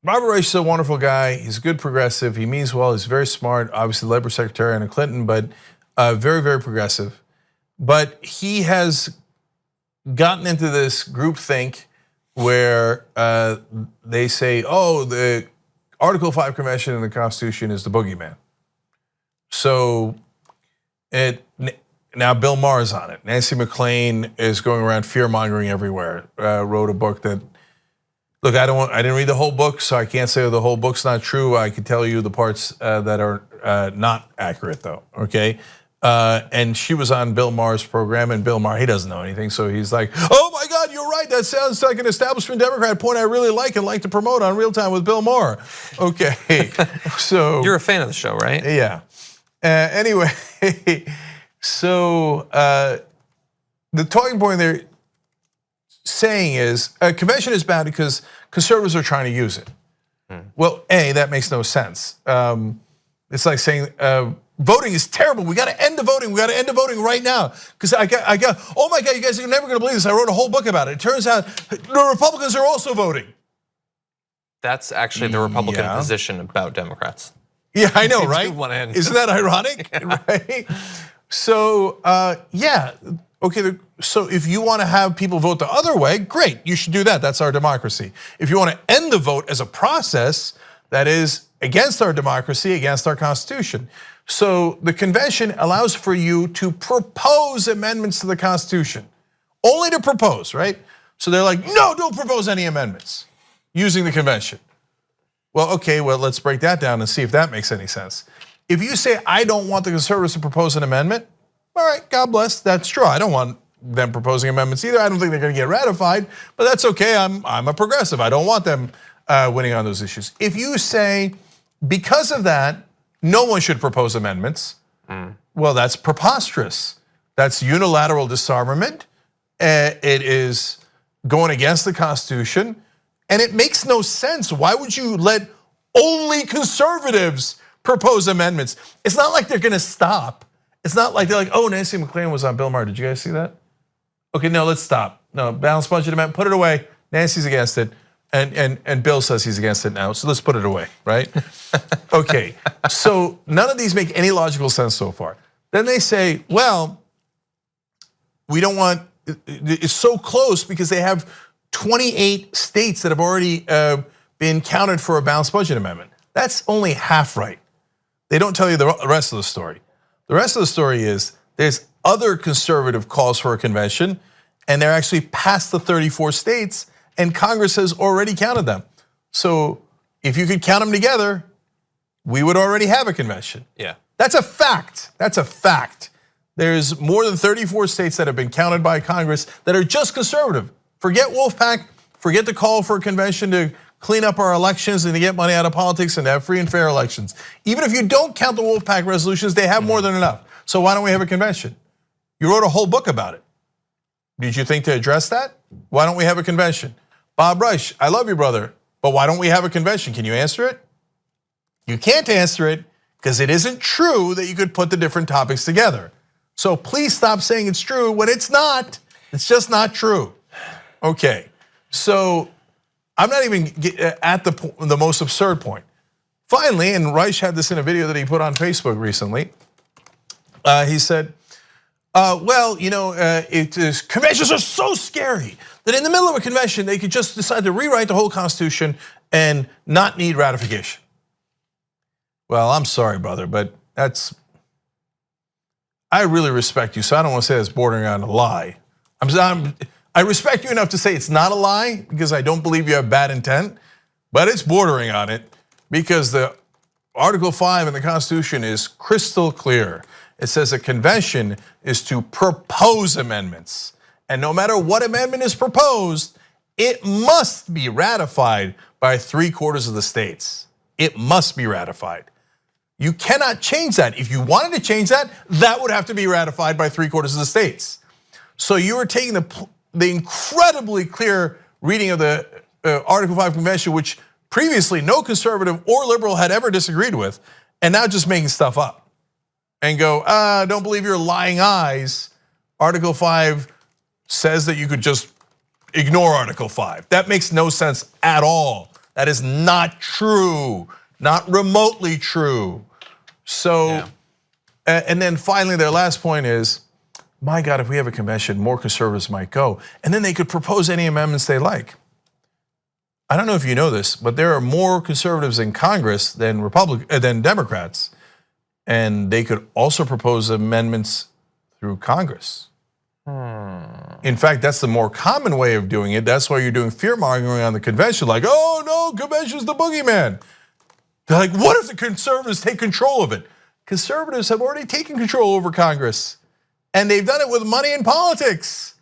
Robert Reich is a wonderful guy. He's a good progressive. He means well. He's very smart. Obviously, Labor Secretary under Clinton, but very, very progressive. But he has gotten into this groupthink where they say, oh, the Article 5 convention in the Constitution is the boogeyman. So now Bill Maher's on it. Nancy McClain is going around fear-mongering everywhere. Wrote a book that, look, I didn't read the whole book, so I can't say the whole book's not true. I can tell you the parts that are not accurate, though. Okay, and she was on Bill Maher's program, and Bill Maher, he doesn't know anything, so he's like, "Oh my God, you're right. That sounds like an establishment Democrat point I really like and like to promote on Real Time with Bill Maher." Okay, so you're a fan of the show, right? Yeah. Anyway, so the talking point they're saying is a convention is bad because conservatives are trying to use it. Well, that makes no sense. It's like saying voting is terrible. We got to end the voting. We got to end the voting right now because I got. Oh my God, you guys are never going to believe this. I wrote a whole book about it. It turns out the Republicans are also voting. That's actually the Republican position about Democrats. Yeah, I know, right? Isn't that ironic? Right? So yeah, okay. So if you want to have people vote the other way, great, you should do that. That's our democracy. If you want to end the vote as a process, that is against our democracy, against our Constitution. So the convention allows for you to propose amendments to the Constitution, only to propose, right? So they're like, no, don't propose any amendments using the convention. Well, okay, well, let's break that down and see if that makes any sense. If you say, I don't want the conservatives to propose an amendment, all right, God bless, that's true. I don't want them proposing amendments either. I don't think they're gonna get ratified, but that's okay, I'm a progressive. I don't want them winning on those issues. If you say, because of that, no one should propose amendments, well, that's preposterous. That's unilateral disarmament. It is going against the Constitution. And it makes no sense. Why would you let only conservatives propose amendments? It's not like they're gonna stop. It's not like they're like, oh, Nancy McClain was on Bill Maher. Did you guys see that? Okay, no, let's stop. No, balanced budget amendment, put it away. Nancy's against it. And Bill says he's against it now, so let's put it away, right? Okay, so none of these make any logical sense so far. Then they say, well, we don't want, it's so close because they have 28 states that have already been counted for a balanced budget amendment. That's only half right. They don't tell you the rest of the story. The rest of the story is there's other conservative calls for a convention, and they're actually past the 34 states, and Congress has already counted them. So if you could count them together, we would already have a convention. Yeah. That's a fact. That's a fact. There's more than 34 states that have been counted by Congress that are just conservative. Forget wolf-pac, forget the call for a convention to clean up our elections and to get money out of politics and to have free and fair elections. Even if you don't count the wolf-pac resolutions, they have more than enough. So why don't we have a convention? You wrote a whole book about it. Did you think to address that? Why don't we have a convention? Bob Reich, I love you, brother, but why don't we have a convention? Can you answer it? You can't answer it because it isn't true that you could put the different topics together. So please stop saying it's true when it's not. It's just not true. Okay, so I'm not even at the most absurd point. Finally, and Reich had this in a video that he put on Facebook recently, he said, well, you know, conventions are so scary that in the middle of a convention, they could just decide to rewrite the whole Constitution and not need ratification. Well, I'm sorry, brother, but I really respect you, so I don't want to say that's bordering on a lie. I respect you enough to say it's not a lie because I don't believe you have bad intent, but it's bordering on it because the Article 5 in the Constitution is crystal clear. It says a convention is to propose amendments. And no matter what amendment is proposed, it must be ratified by 3/4 of the states. It must be ratified. You cannot change that. If you wanted to change that, that would have to be ratified by 3/4 of the states. So you are taking the incredibly clear reading of the Article 5 Convention, which previously no conservative or liberal had ever disagreed with, and now just making stuff up. And go, don't believe your lying eyes. Article 5 says that you could just ignore Article 5. That makes no sense at all. That is not true, not remotely true. So, and then finally, their last point is, my God, if we have a convention, more conservatives might go. And then they could propose any amendments they like. I don't know if you know this, but there are more conservatives in Congress than Democrats. And they could also propose amendments through Congress. In fact, that's the more common way of doing it. That's why you're doing fear-mongering on the convention, like, oh no, convention's the boogeyman. They're like, what if the conservatives take control of it? Conservatives have already taken control over Congress, and they've done it with money in politics.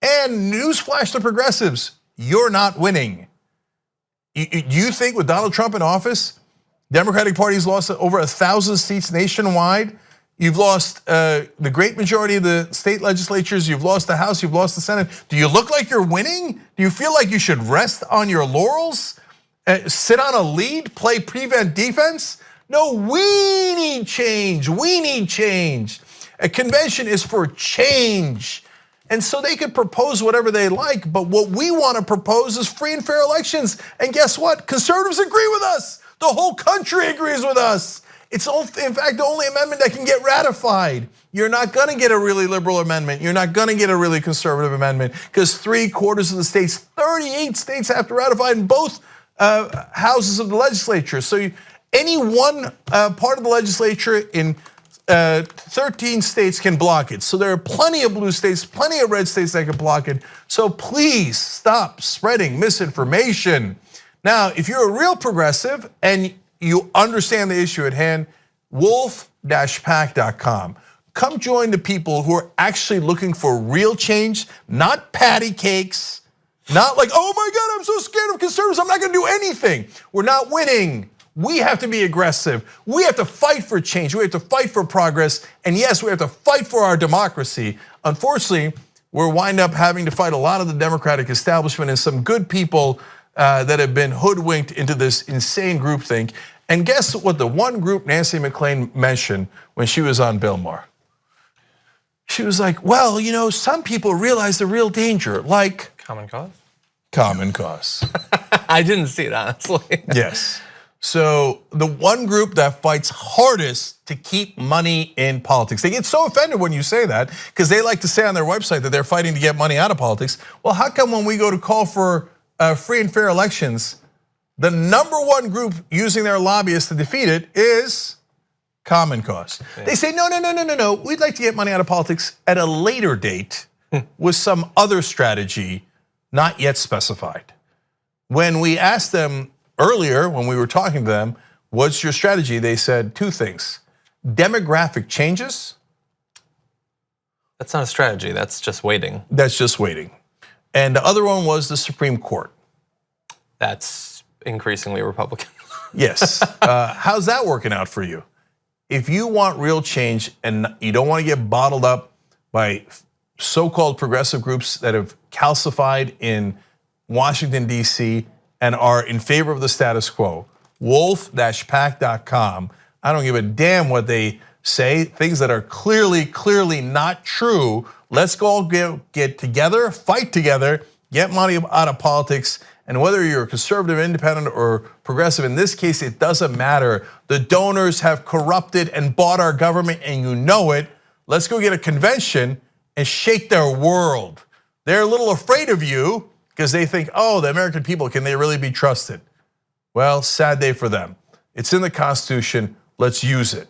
And newsflash to progressives, you're not winning. You think with Donald Trump in office, Democratic Party's lost over 1,000 seats nationwide? You've lost the great majority of the state legislatures. You've lost the House, you've lost the Senate. Do you look like you're winning? Do you feel like you should rest on your laurels? Sit on a lead, play prevent defense? No, we need change, we need change. A convention is for change. And so they could propose whatever they like, but what we want to propose is free and fair elections. And guess what? Conservatives agree with us. The whole country agrees with us. It's in fact the only amendment that can get ratified. You're not gonna get a really liberal amendment. You're not gonna get a really conservative amendment because 3/4 of the states, 38 states have to ratify in both houses of the legislature. So any one part of the legislature in 13 states can block it. So there are plenty of blue states, plenty of red states that can block it. So please stop spreading misinformation. Now, if you're a real progressive and you understand the issue at hand, wolf-pac.com. Come join the people who are actually looking for real change, not patty cakes, not like, oh my God, I'm so scared of conservatives, I'm not gonna do anything. We're not winning. We have to be aggressive. We have to fight for change. We have to fight for progress. And yes, we have to fight for our democracy. Unfortunately, we're wind up having to fight a lot of the Democratic establishment and some good people that have been hoodwinked into this insane groupthink. And guess what the one group Nancy McClain mentioned when she was on Bill Maher? She was like, well, you know, some people realize the real danger, like Common cause? Common cause. I didn't see it, honestly. Yes. So the one group that fights hardest to keep money in politics. They get so offended when you say that because they like to say on their website that they're fighting to get money out of politics. Well, how come when we go to call for free and fair elections, the #1 group using their lobbyists to defeat it is Common Cause? Yeah. They say, no, we'd like to get money out of politics at a later date with some other strategy not yet specified. When we asked them earlier, when we were talking to them, what's your strategy? They said 2 things: demographic changes. That's not a strategy, that's just waiting. That's just waiting. And the other one was the Supreme Court. That's increasingly Republican. Yes, how's that working out for you? If you want real change and you don't want to get bottled up by so-called progressive groups that have calcified in Washington, D.C., and are in favor of the status quo, wolf-pac.com. I don't give a damn what they say, things that are clearly not true. Let's go all get together, fight together, get money out of politics. And whether you're a conservative, independent, or progressive, in this case, it doesn't matter. The donors have corrupted and bought our government, and you know it. Let's go get a convention and shake their world. They're a little afraid of you because they think, oh, the American people, can they really be trusted? Well, sad day for them. It's in the Constitution, let's use it.